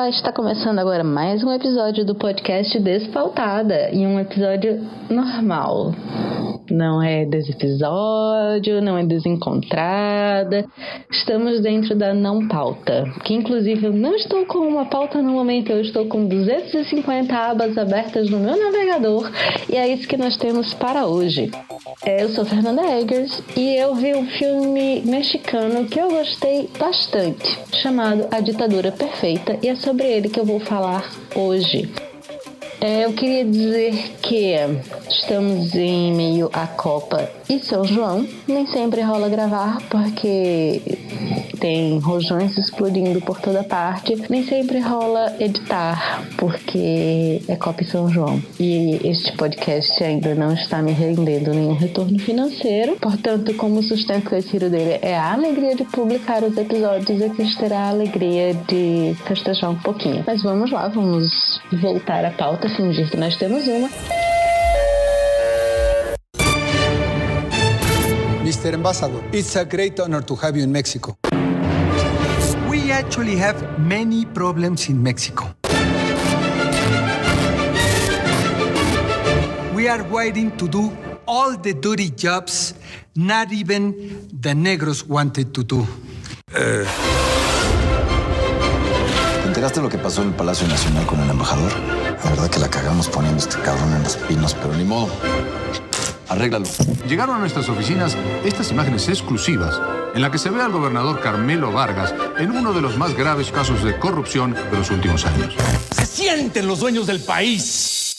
Olá, está começando agora mais um episódio do podcast Despautada, e um episódio normal. Não é desepisódio, não é desencontrada. Estamos dentro da não pauta, que inclusive eu não estou com uma pauta no momento, eu estou com 250 abas abertas no meu navegador, e é isso que nós temos para hoje. Eu sou Fernanda Eggers e eu vi um filme mexicano que eu gostei bastante, chamado A Ditadura Perfeita, e é sobre ele que eu vou falar hoje. Eu queria dizer que estamos em meio à Copa e São João. Nem sempre rola gravar porque tem rojões explodindo por toda parte. Nem sempre rola editar porque é Copa e São João. E este podcast ainda não está me rendendo nenhum retorno financeiro. Portanto, como o sustento que eu tiro dele é a alegria de publicar os episódios, eu quis ter a alegria de festejar um pouquinho. Mas vamos lá, vamos voltar à pauta, fingir que nós temos uma. Mr. Ambassador, it's a great honor to have you in Mexico. We actually have many problems in Mexico. We are waiting to do all the dirty jobs not even the negros wanted to do. ¿Te enteraste de lo que pasó en el Palacio Nacional con el embajador? La verdad que la cagamos poniendo este cabrón en los pinos, pero ni modo. Arréglalo. Llegaron a nuestras oficinas estas imágenes exclusivas en la que se ve al gobernador Carmelo Vargas en uno de los más graves casos de corrupción de los últimos años. ¡Se sienten los dueños del país!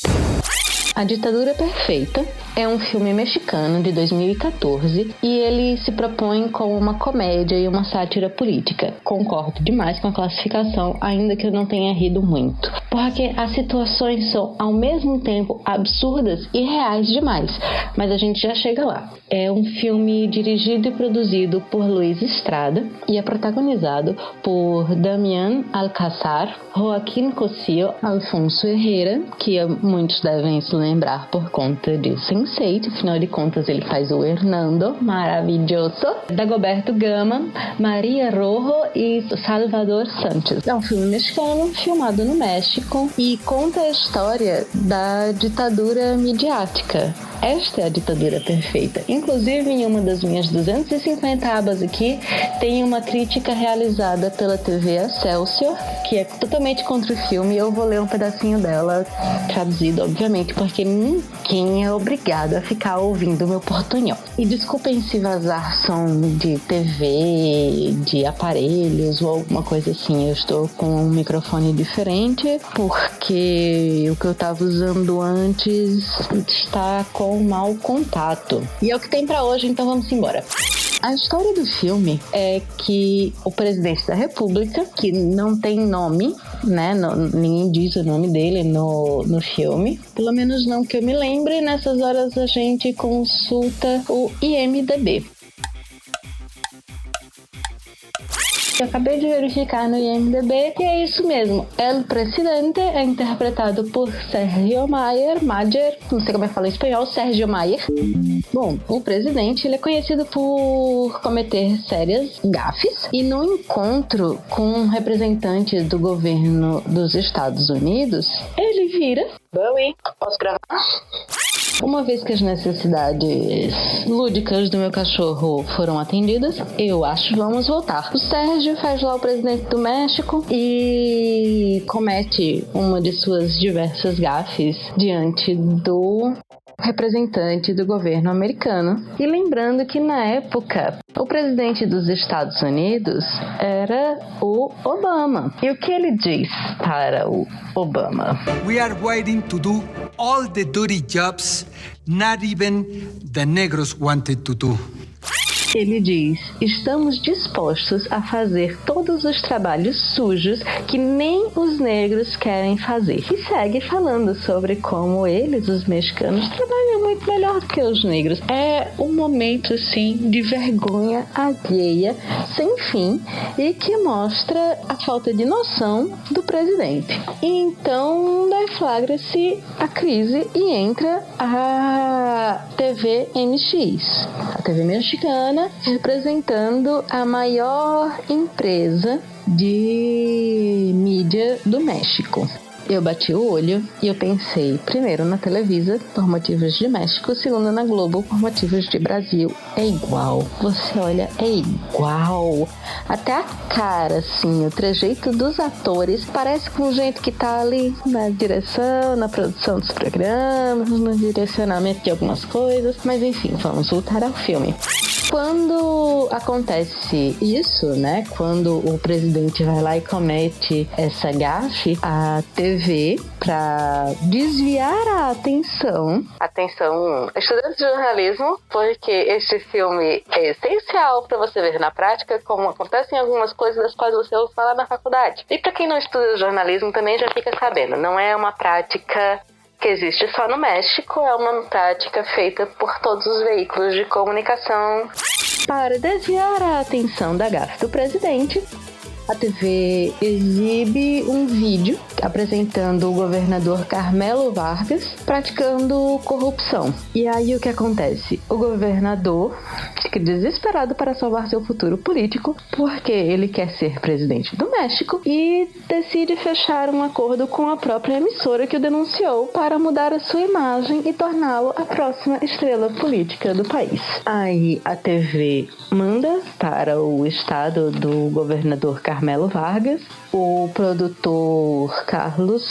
A Ditadura Perfeita é um filme mexicano de 2014 e ele se propõe como uma comédia e uma sátira política. Concordo demais com a classificação, ainda que eu não tenha rido muito, porque as situações são ao mesmo tempo absurdas e reais demais, mas a gente já chega lá. É um filme dirigido e produzido por Luis Estrada e é protagonizado por Damián Alcázar, Joaquín Cosío, Alfonso Herrera, que muitos devem se lembrar por conta de Sense8, afinal de contas ele faz o Hernando, maravilhoso, Dagoberto Gama, Maria Rojo e Salvador Sánchez. É um filme mexicano, filmado no México, e conta a história da ditadura midiática. Esta é a ditadura perfeita. Inclusive, em uma das minhas 250 abas aqui, tem uma crítica realizada pela TV Excelsior, que é totalmente contra o filme. Eu vou ler um pedacinho dela, traduzido, obviamente, porque ninguém é obrigado a ficar ouvindo o meu portunhol. E desculpem se vazar som de TV, de aparelhos ou alguma coisa assim. Eu estou com um microfone diferente, porque o que eu estava usando antes está com mau contato. E é o que tem pra hoje, então vamos embora. A história do filme é que o presidente da República, que não tem nome, né? Ninguém diz o nome dele no filme, pelo menos não que eu me lembre. Nessas horas a gente consulta o IMDb. Eu acabei de verificar no IMDb e é isso mesmo. El Presidente é interpretado por Sergio Mayer, não sei como é que fala em espanhol, Sergio Mayer. Bom, o presidente ele é conhecido por cometer sérias gafes, e no encontro com representantes do governo dos Estados Unidos, ele vira... Bowie, posso gravar? Uma vez que as necessidades lúdicas do meu cachorro foram atendidas, eu acho que vamos voltar. O Sérgio faz lá o presidente do México e comete uma de suas diversas gafes diante do representante do governo americano. E lembrando que na época o presidente dos Estados Unidos era o Obama. E o que ele diz para o Obama? We are waiting to do all the dirty jobs not even the negros wanted to do. Ele diz: estamos dispostos a fazer todos os trabalhos sujos que nem os negros querem fazer. E segue falando sobre como eles, os mexicanos, trabalham muito melhor do que os negros. É um momento, assim, de vergonha alheia, sem fim, e que mostra a falta de noção do presidente. E então, deflagra-se a crise e entra a TV MX, a TV mexicana, representando a maior empresa de mídia do México. Eu bati o olho e eu pensei, primeiro, na Televisa, por motivos de México, segundo, na Globo, por motivos de Brasil. É igual. Você olha, é igual. Até a cara, assim, o trejeito dos atores parece com o jeito que tá ali na direção, na produção dos programas, no direcionamento de algumas coisas. Mas enfim, vamos voltar ao filme. Quando acontece isso, né? Quando o presidente vai lá e comete essa gafe, a TV, para desviar a atenção, estudantes de jornalismo, porque este filme é essencial para você ver na prática como acontecem algumas coisas das quais você ouve falar na faculdade. E para quem não estuda jornalismo também já fica sabendo, não é uma prática que existe só no México, é uma prática feita por todos os veículos de comunicação. Para desviar a atenção da gafe do presidente, a TV exibe um vídeo apresentando o governador Carmelo Vargas praticando corrupção. E aí o que acontece? O governador fica desesperado para salvar seu futuro político, porque ele quer ser presidente do México, e decide fechar um acordo com a própria emissora que o denunciou para mudar a sua imagem e torná-lo a próxima estrela política do país. Aí a TV manda para o estado do governador Carmelo Vargas o produtor Carlos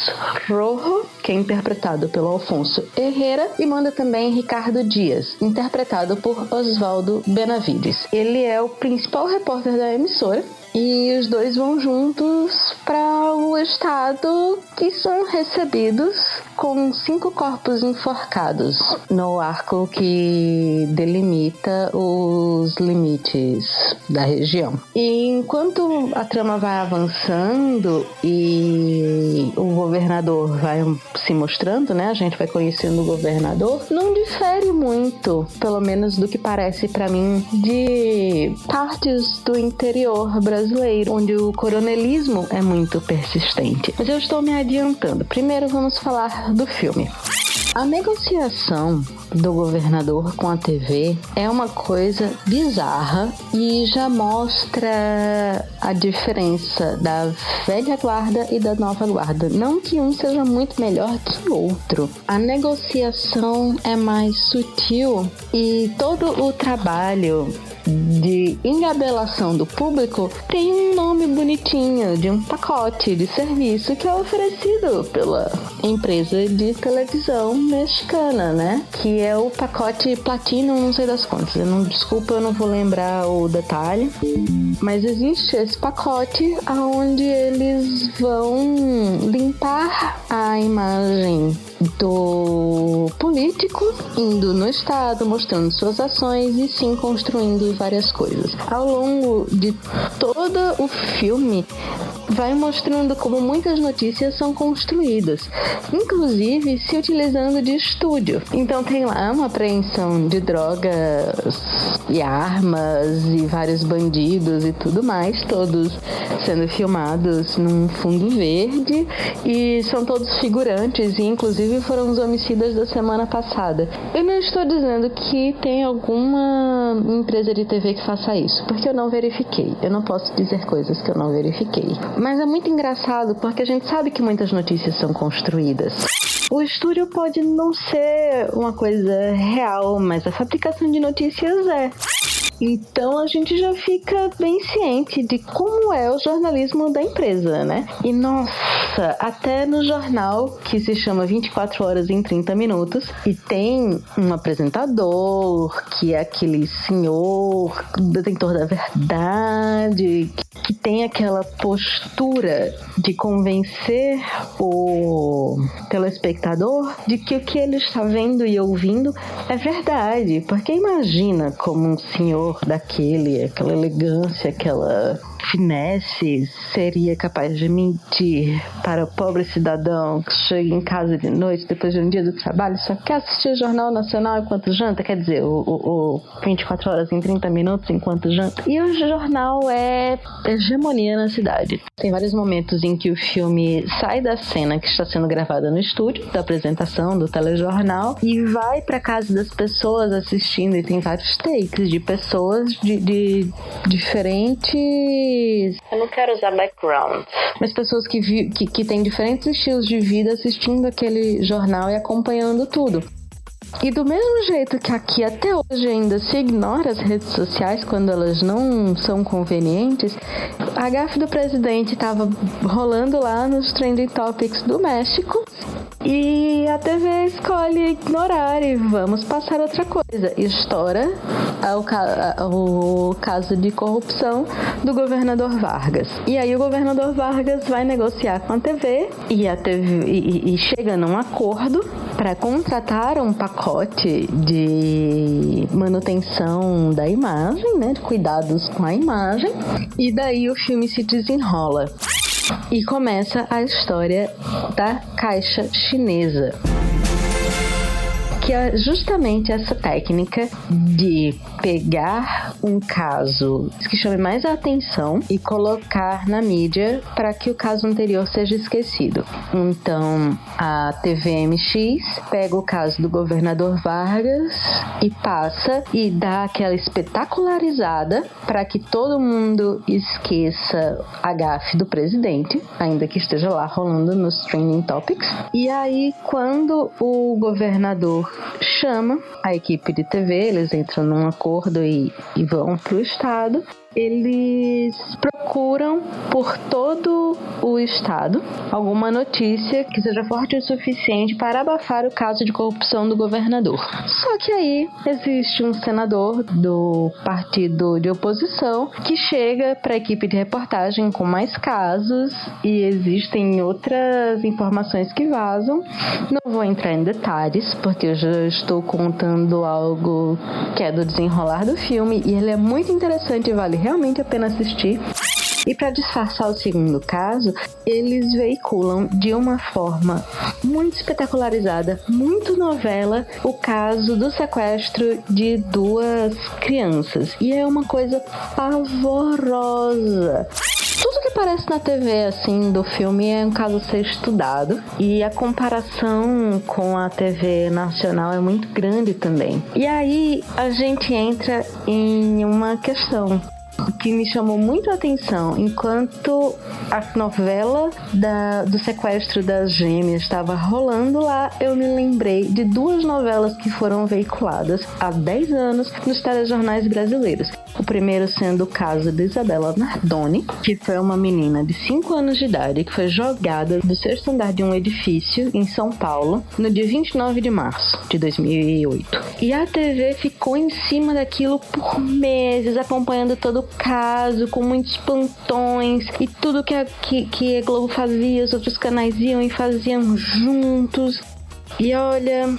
Rojo, que é interpretado pelo Alfonso Herrera, e manda também Ricardo Dias, interpretado por Osvaldo Benavides. Ele é o principal repórter da emissora, e os dois vão juntos para o estado, que são recebidos com 5 corpos enforcados no arco que delimita os limites da região. E enquanto a trama vai avançando e o governador vai se mostrando, né? A gente vai conhecendo o governador, não difere muito, pelo menos do que parece para mim, de partes do interior brasileiro, onde o coronelismo é muito persistente. Mas eu estou me adiantando. Primeiro vamos falar do filme. A negociação do governador com a TV é uma coisa bizarra e já mostra a diferença da velha guarda e da nova guarda. Não que um seja muito melhor que o outro. A negociação é mais sutil e todo o trabalho de engabelação do público tem um nome bonitinho de um pacote de serviço que é oferecido pela empresa de televisão mexicana, né? Que é o pacote Platinum, não sei das quantas. Desculpa, eu não vou lembrar o detalhe. Mas existe esse pacote onde eles vão limpar a imagem do político, indo no estado, mostrando suas ações e sim construindo várias coisas. Ao longo de todo o filme, vai mostrando como muitas notícias são construídas, inclusive se utilizando de estúdio. Então tem lá uma apreensão de drogas e armas e vários bandidos e tudo mais, todos sendo filmados num fundo verde, e são todos figurantes, e inclusive foram os homicidas da semana passada. Eu não estou dizendo que tem alguma empresa de TV que faça isso, porque eu não verifiquei. Eu não posso dizer coisas que eu não verifiquei. Mas é muito engraçado porque a gente sabe que muitas notícias são construídas. O estúdio pode não ser uma coisa real, mas a fabricação de notícias é. Então a gente já fica bem ciente de como é o jornalismo da empresa, né? E nossa, até no jornal, que se chama 24 horas em 30 minutos, e tem um apresentador, que é aquele senhor detentor da verdade, que tem aquela postura de convencer o telespectador de que o que ele está vendo e ouvindo é verdade. Porque imagina como um senhor daquele, aquela elegância, aquela finesse, seria capaz de mentir para o pobre cidadão que chega em casa de noite depois de um dia do trabalho, só quer assistir o Jornal Nacional enquanto janta, quer dizer, o 24 horas em 30 minutos enquanto janta. E o jornal é hegemonia na cidade. Tem vários momentos em que o filme sai da cena que está sendo gravada no estúdio, da apresentação do telejornal, e vai para casa das pessoas assistindo, e tem vários takes de pessoas de diferentes diferentes... Eu não quero usar background. Mas pessoas que têm diferentes estilos de vida assistindo aquele jornal e acompanhando tudo. E do mesmo jeito que aqui até hoje ainda se ignora as redes sociais quando elas não são convenientes, a gafe do presidente estava rolando lá nos Trending Topics do México e a TV escolhe ignorar e vamos passar outra coisa. Estoura o caso de corrupção do governador Vargas. E aí o governador Vargas vai negociar com a TV e chega num acordo para contratar um pacote de manutenção da imagem, né, de cuidados com a imagem, e daí o filme se desenrola. E começa a história da caixa chinesa, que é justamente essa técnica de pegar um caso que chame mais a atenção e colocar na mídia para que o caso anterior seja esquecido. Então, a TVMX pega o caso do governador Vargas e passa e dá aquela espetacularizada para que todo mundo esqueça a gafe do presidente, ainda que esteja lá rolando nos Trending Topics. E aí, quando o governador chama a equipe de TV, eles entram num acordo e vão pro estado. Eles procuram por todo o estado alguma notícia que seja forte o suficiente para abafar o caso de corrupção do governador. Só que aí existe um senador do partido de oposição que chega para a equipe de reportagem com mais casos e existem outras informações que vazam. Não vou entrar em detalhes porque eu já estou contando algo que é do desenrolar do filme e ele é muito interessante e vale realmente a pena assistir. E para disfarçar o segundo caso, eles veiculam de uma forma muito espetacularizada, muito novela, o caso do sequestro de 2 crianças. E é uma coisa pavorosa. Tudo que aparece na TV, assim, do filme é um caso a ser estudado. E a comparação com a TV nacional é muito grande também. E aí a gente entra em uma questão que me chamou muito a atenção. Enquanto a novela do sequestro das gêmeas estava rolando lá, eu me lembrei de 2 novelas que foram veiculadas há 10 anos nos telejornais brasileiros. O primeiro sendo o caso de Isabela Nardoni, que foi uma menina de 5 anos de idade que foi jogada do 6º andar de um edifício em São Paulo no dia 29 de março de 2008. E a TV ficou em cima daquilo por meses, acompanhando todo o caso, com muitos plantões e tudo que a Globo fazia, os outros canais iam e faziam juntos. E olha...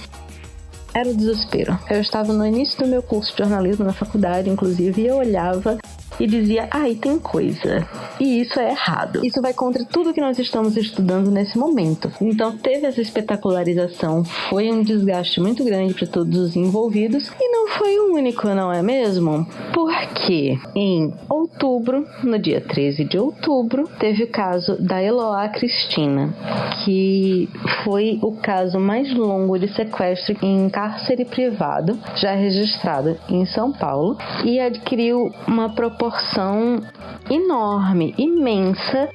era o desespero. Eu estava no início do meu curso de jornalismo na faculdade, inclusive, e eu olhava e dizia, aí tem coisa. E isso é errado. Isso vai contra tudo que nós estamos estudando nesse momento. Então teve essa espetacularização, foi um desgaste muito grande para todos os envolvidos e não foi o único, não é mesmo? Porque em outubro, no dia 13 de outubro, teve o caso da Eloá Cristina, que foi o caso mais longo de sequestro em cárcere privado, já registrado em São Paulo, e adquiriu uma proporção enorme, imensa,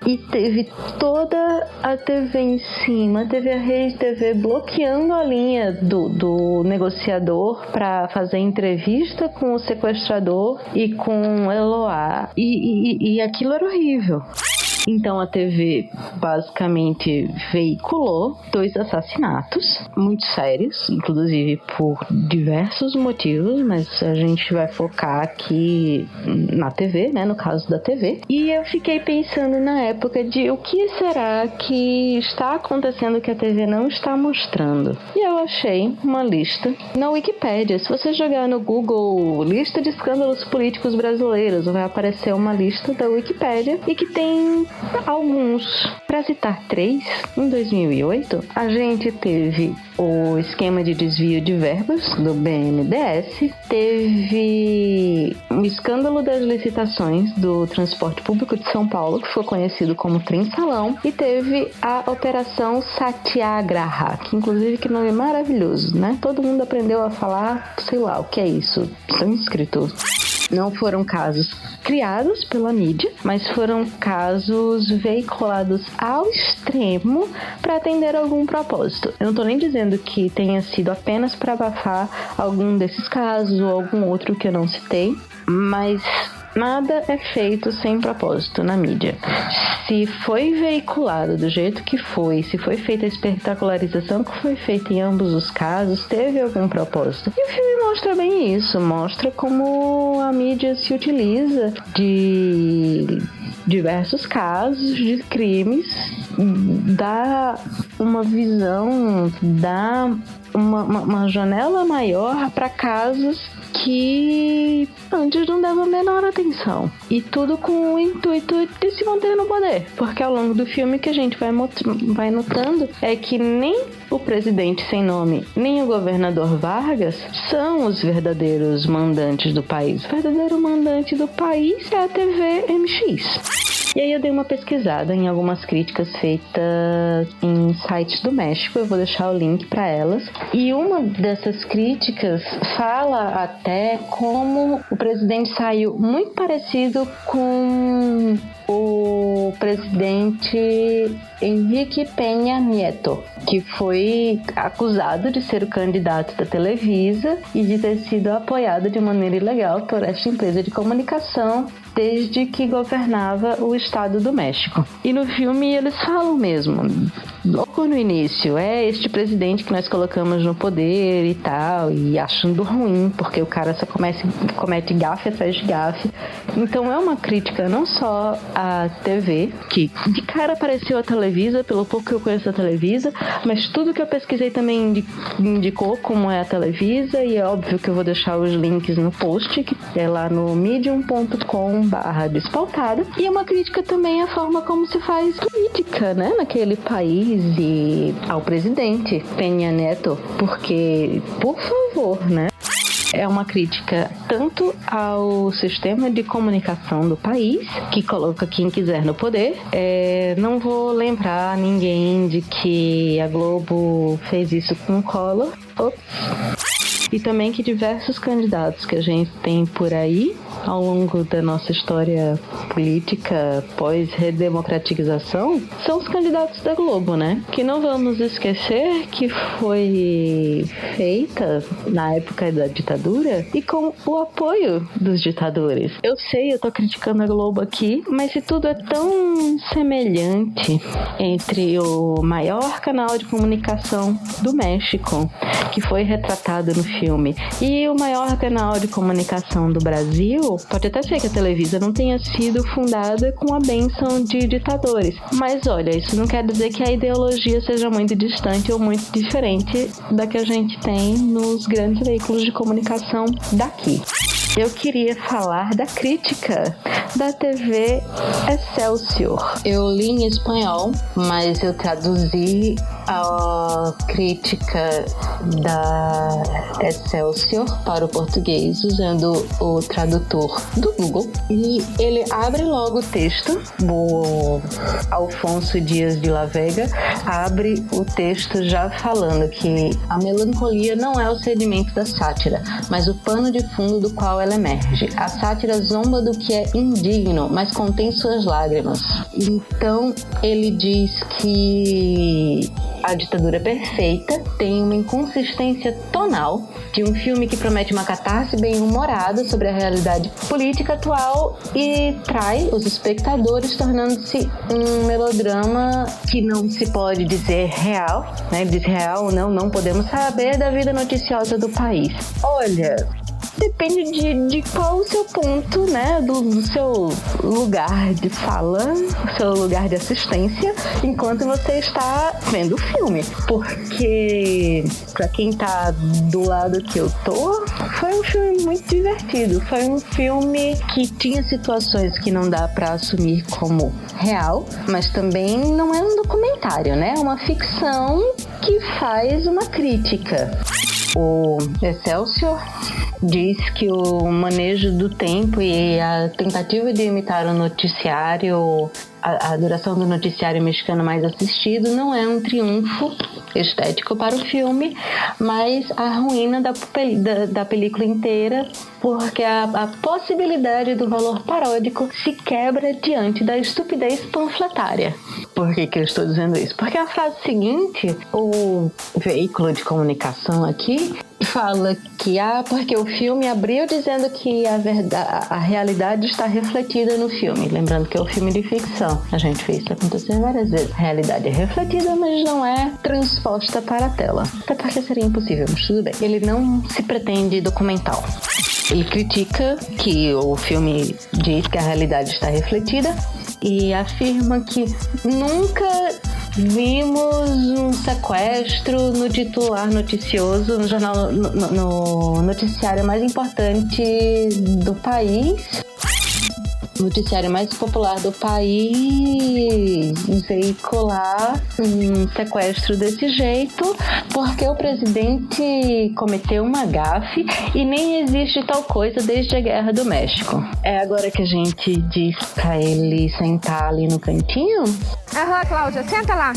e teve toda a TV em cima, teve a Rede TV bloqueando a linha do negociador para fazer entrevista com o sequestrador e com Eloá, e aquilo era horrível. Então a TV basicamente veiculou 2 assassinatos muito sérios, inclusive por diversos motivos, mas a gente vai focar aqui na TV, né, no caso da TV. E eu fiquei pensando na época de o que será que está acontecendo que a TV não está mostrando. E eu achei uma lista na Wikipédia. Se você jogar no Google lista de escândalos políticos brasileiros, vai aparecer uma lista da Wikipédia e que tem alguns. Para citar 3, em 2008, a gente teve o esquema de desvio de verbas do BNDES, teve o escândalo das licitações do transporte público de São Paulo, que foi conhecido como Trem-Salão, e teve a Operação Satyagraha, que inclusive que nome maravilhoso, né? Todo mundo aprendeu a falar, sei lá, o que é isso? Sânscrito. Não foram casos criados pela mídia, mas foram casos veiculados ao extremo para atender algum propósito. Eu não tô nem dizendo que tenha sido apenas para abafar algum desses casos ou algum outro que eu não citei, mas nada é feito sem propósito na mídia. Se foi veiculado do jeito que foi, se foi feita a espetacularização que foi feita em ambos os casos, teve algum propósito. E o filme mostra bem isso, mostra como a mídia se utiliza de diversos casos de crimes, dá uma visão, dá uma janela maior para casos que antes não davam a menor atenção. E tudo com o intuito de se manter no poder. Porque ao longo do filme o que a gente vai notando é que nem o presidente sem nome, nem o governador Vargas são os verdadeiros mandantes do país. O verdadeiro mandante do país é a TV MX. E aí eu dei uma pesquisada em algumas críticas feitas em sites do México, eu vou deixar o link para elas. E uma dessas críticas fala até como o presidente saiu muito parecido com o presidente Enrique Peña Nieto, que foi acusado de ser o candidato da Televisa e de ter sido apoiado de maneira ilegal por esta empresa de comunicação desde que governava o estado do México. E no filme eles falam mesmo, logo no início, é este presidente que nós colocamos no poder e tal, e achando ruim, porque o cara só comete gafe atrás de gafe. Então é uma crítica não só à TV, que de cara apareceu a Televisa, pelo pouco que eu conheço a Televisa, mas tudo que eu pesquisei também indicou como é a Televisa, e é óbvio que eu vou deixar os links no post, que é lá no medium.com/despautada. E é uma crítica também à forma como se faz política, né, naquele país, e ao presidente Peña Nieto, porque, por favor, né? É uma crítica tanto ao sistema de comunicação do país, que coloca quem quiser no poder. Não vou lembrar ninguém de que a Globo fez isso com o Collor. E também que diversos candidatos que a gente tem por aí, ao longo da nossa história política pós-redemocratização, são os candidatos da Globo, né? Que não vamos esquecer que foi feita na época da ditadura e com o apoio dos ditadores. Eu sei, eu tô criticando a Globo aqui, mas se tudo é tão semelhante entre o maior canal de comunicação do México, que foi retratado no filme, e o maior canal de comunicação do Brasil, pode até ser que a Televisa não tenha sido fundada com a bênção de ditadores, mas olha, isso não quer dizer que a ideologia seja muito distante ou muito diferente da que a gente tem nos grandes veículos de comunicação daqui. Eu queria falar da crítica da TV Excelsior. Eu li em espanhol, mas eu traduzi a crítica da Excelsior para o português usando o tradutor do Google. E ele abre logo o texto, o Alfonso Dias de la Vega abre o texto já falando que a melancolia não é o sedimento da sátira, mas o pano de fundo do qual ela emerge. A sátira zomba do que é indigno, mas contém suas lágrimas. Então ele diz que A Ditadura Perfeita tem uma inconsistência tonal de um filme que promete uma catarse bem-humorada sobre a realidade política atual e trai os espectadores, tornando-se um melodrama que não se pode dizer real, né? Diz real ou não podemos saber da vida noticiosa do país. Olha, depende de qual o seu ponto, né, do seu lugar de fala, o seu lugar de assistência, enquanto você está vendo o filme. Porque, pra quem tá do lado que eu tô, foi um filme muito divertido. Foi um filme que tinha situações que não dá pra assumir como real, mas também não é um documentário, né? É uma ficção que faz uma crítica. O Excelsior diz que o manejo do tempo e a tentativa de imitar o noticiário a duração do noticiário mexicano mais assistido não é um triunfo estético para o filme, mas a ruína da película inteira, porque a possibilidade do valor paródico se quebra diante da estupidez panfletária. Por que eu estou dizendo isso? Porque a frase seguinte, o veículo de comunicação aqui fala que porque o filme abriu dizendo que a realidade está refletida no filme. Lembrando que é um filme de ficção. A gente fez isso acontecer várias vezes. A realidade é refletida, mas não é transposta para a tela. Até porque seria impossível, mas tudo bem. Ele não se pretende documental. Ele critica que o filme diz que a realidade está refletida e afirma que nunca vimos um sequestro no titular noticioso, no jornal, no noticiário mais importante do país. Noticiário mais popular do país veicular um sequestro desse jeito, porque o presidente cometeu uma gafe e nem existe tal coisa desde a Guerra do México. É agora que a gente diz pra ele sentar ali no cantinho? Aham, Cláudia, senta lá.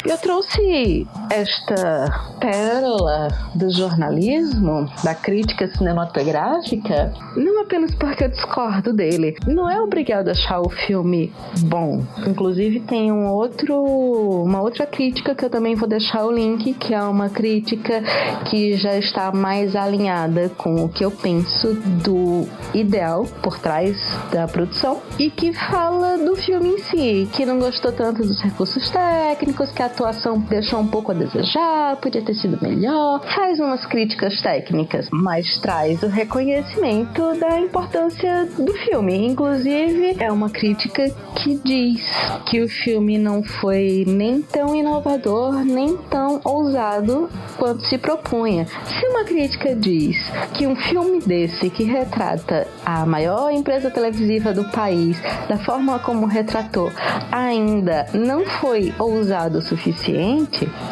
Eu trouxe esta pérola do jornalismo, da crítica cinematográfica, não apenas porque eu discordo dele. Não é obrigado a achar o filme bom. Inclusive tem uma outra crítica que eu também vou deixar o link, que é uma crítica que já está mais alinhada com o que eu penso do ideal por trás da produção e que fala do filme em si, que não gostou tanto dos recursos técnicos, que a atuação deixou um pouco a desejar, podia ter sido melhor, faz umas críticas técnicas, mas traz o reconhecimento da importância do filme. Inclusive, é uma crítica que diz que o filme não foi nem tão inovador, nem tão ousado quanto se propunha. Se uma crítica diz que um filme desse, que retrata a maior empresa televisiva do país, da forma como retratou, ainda não foi ousado o suficiente,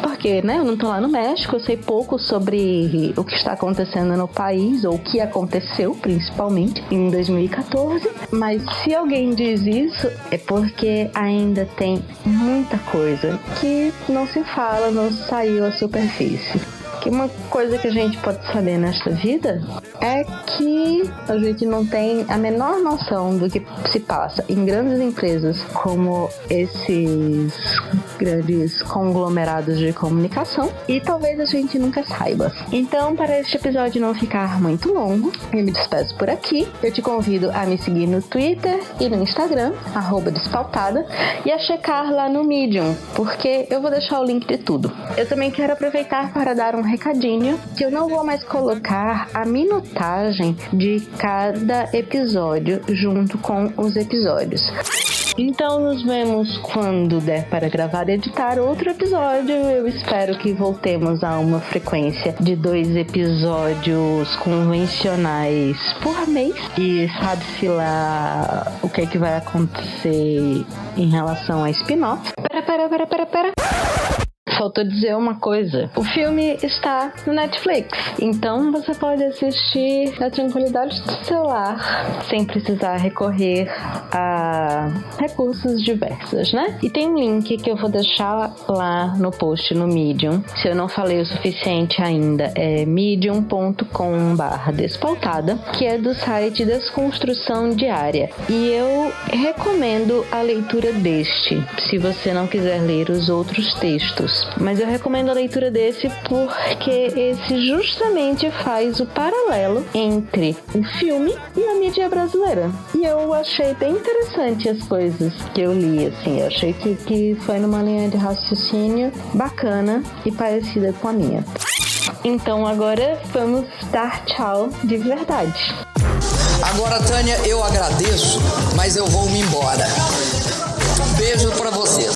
porque, né, eu não tô lá no México, eu sei pouco sobre o que está acontecendo no país, ou o que aconteceu, principalmente, em 2014, mas se alguém diz isso, é porque ainda tem muita coisa que não se fala, não saiu à superfície. Que uma coisa que a gente pode saber nesta vida é que a gente não tem a menor noção do que se passa em grandes empresas como esses grandes conglomerados de comunicação e talvez a gente nunca saiba. Então, para este episódio não ficar muito longo, eu me despeço por aqui. Eu te convido a me seguir no Twitter e no Instagram, @despautada, e a checar lá no Medium, porque eu vou deixar o link de tudo. Eu também quero aproveitar para dar um recadinho que eu não vou mais colocar a minutagem de cada episódio junto com os episódios. Então nos vemos quando der para gravar e editar outro episódio. Eu espero que voltemos a uma frequência de 2 episódios convencionais por mês. E sabe-se lá o que é que vai acontecer em relação a spin-off. Pera. Faltou dizer uma coisa. O filme está no Netflix, então você pode assistir na tranquilidade do celular, sem precisar recorrer a recursos diversos, né? E tem um link que eu vou deixar lá no post no Medium. Se eu não falei o suficiente ainda, é medium.com/despautada, que é do site Desconstrução Diária. E eu recomendo a leitura deste, se você não quiser ler os outros textos. Mas eu recomendo a leitura desse porque esse justamente faz o paralelo entre o filme e a mídia brasileira. E eu achei bem interessante as coisas que eu li, assim. Eu achei que foi numa linha de raciocínio bacana e parecida com a minha. Então agora vamos dar tchau de verdade. Agora, Tânia, eu agradeço, mas eu vou me embora. Beijo pra vocês.